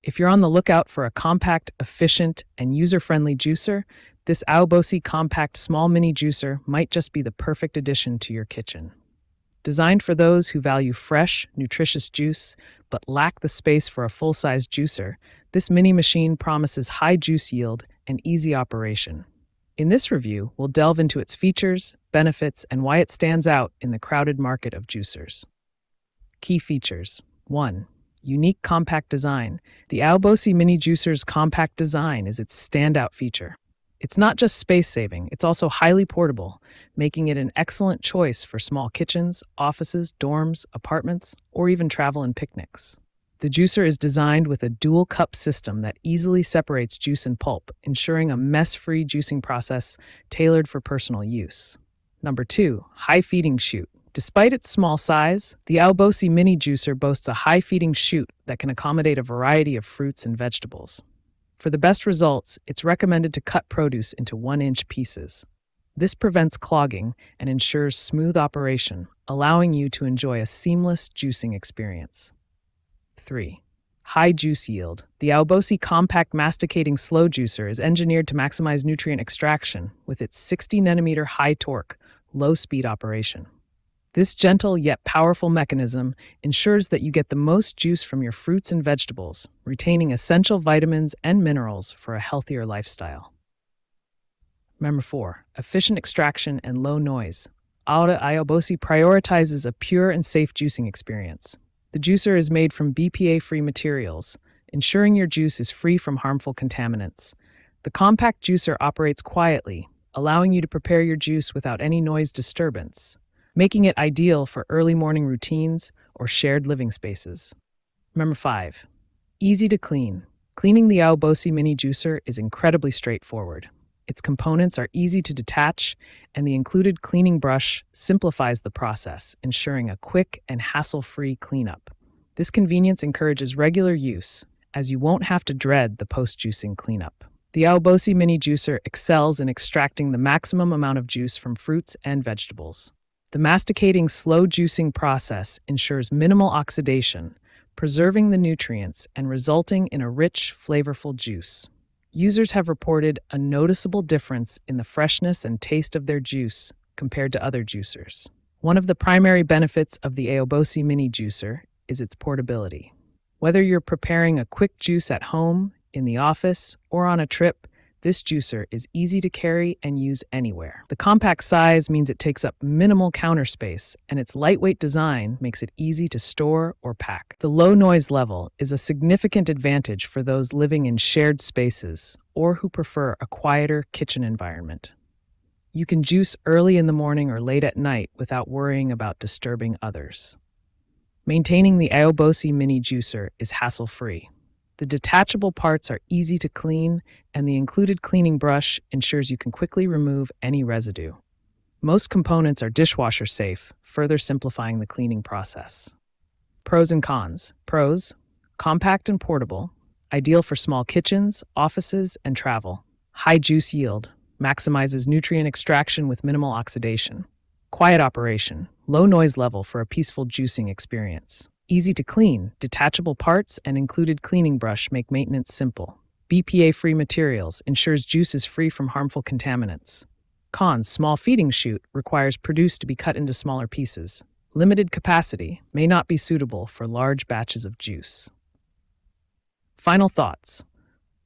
If you're on the lookout for a compact, efficient, and user-friendly juicer, this Aobosi compact small mini juicer might just be the perfect addition to your kitchen. Designed for those who value fresh, nutritious juice but lack the space for a full-size juicer, this mini machine promises high juice yield and easy operation. In this review, we'll delve into its features, benefits, and why it stands out in the crowded market of juicers. Key features. 1. Unique compact design. The Aobosi mini juicer's compact design is its standout feature. It's not just space-saving, it's also highly portable, making it an excellent choice for small kitchens, offices, dorms, apartments, or even travel and picnics. The juicer is designed with a dual cup system that easily separates juice and pulp, ensuring a mess-free juicing process tailored for personal use. Number 2. High feeding chute. Despite its small size, the Aobosi mini juicer boasts a high feeding chute that can accommodate a variety of fruits and vegetables. For the best results, it's recommended to cut produce into 1-inch pieces. This prevents clogging and ensures smooth operation, allowing you to enjoy a seamless juicing experience. 3. High juice yield. The Aobosi compact masticating slow juicer is engineered to maximize nutrient extraction with its 60-nanometer high torque, low-speed operation. This gentle yet powerful mechanism ensures that you get the most juice from your fruits and vegetables, retaining essential vitamins and minerals for a healthier lifestyle. Number 4. Efficient extraction and low noise. Aobosi prioritizes a pure and safe juicing experience. The juicer is made from BPA-free materials, ensuring your juice is free from harmful contaminants. The compact juicer operates quietly, allowing you to prepare your juice without any noise disturbance, making it ideal for early morning routines or shared living spaces. Number 5. Easy to clean. Cleaning the Aobosi mini juicer is incredibly straightforward. Its components are easy to detach, and the included cleaning brush simplifies the process, ensuring a quick and hassle-free cleanup. This convenience encourages regular use, as you won't have to dread the post-juicing cleanup. The Aobosi mini juicer excels in extracting the maximum amount of juice from fruits and vegetables. The masticating slow juicing process ensures minimal oxidation, preserving the nutrients and resulting in a rich, flavorful juice. Users have reported a noticeable difference in the freshness and taste of their juice compared to other juicers. One of the primary benefits of the Aobosi mini juicer is its portability. Whether you're preparing a quick juice at home, in the office, or on a trip, this juicer is easy to carry and use anywhere. The compact size means it takes up minimal counter space, and its lightweight design makes it easy to store or pack. The low noise level is a significant advantage for those living in shared spaces or who prefer a quieter kitchen environment. You can juice early in the morning or late at night without worrying about disturbing others. Maintaining the Aobosi mini juicer is hassle-free. The detachable parts are easy to clean, and the included cleaning brush ensures you can quickly remove any residue. Most components are dishwasher safe, further simplifying the cleaning process. Pros and cons. Pros: compact and portable, ideal for small kitchens, offices, and travel. High juice yield, maximizes nutrient extraction with minimal oxidation. Quiet operation, low noise level for a peaceful juicing experience. Easy to clean, detachable parts and included cleaning brush make maintenance simple. BPA-free materials ensures juice is free from harmful contaminants. Cons: small feeding chute requires produce to be cut into smaller pieces. Limited capacity may not be suitable for large batches of juice. Final thoughts.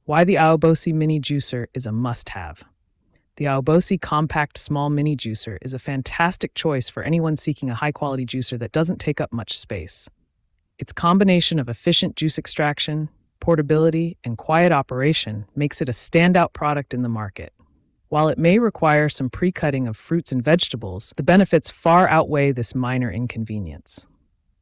Why the Aobosi mini juicer is a must-have. The Aobosi compact small mini juicer is a fantastic choice for anyone seeking a high-quality juicer that doesn't take up much space. Its combination of efficient juice extraction, portability, and quiet operation makes it a standout product in the market. While it may require some pre-cutting of fruits and vegetables, the benefits far outweigh this minor inconvenience.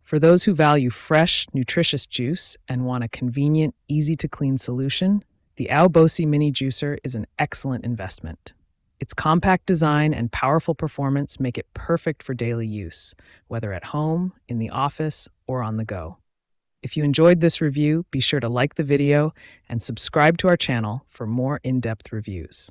For those who value fresh, nutritious juice and want a convenient, easy-to-clean solution, the Aobosi mini juicer is an excellent investment. Its compact design and powerful performance make it perfect for daily use, whether at home, in the office, or on the go. If you enjoyed this review, be sure to like the video and subscribe to our channel for more in-depth reviews.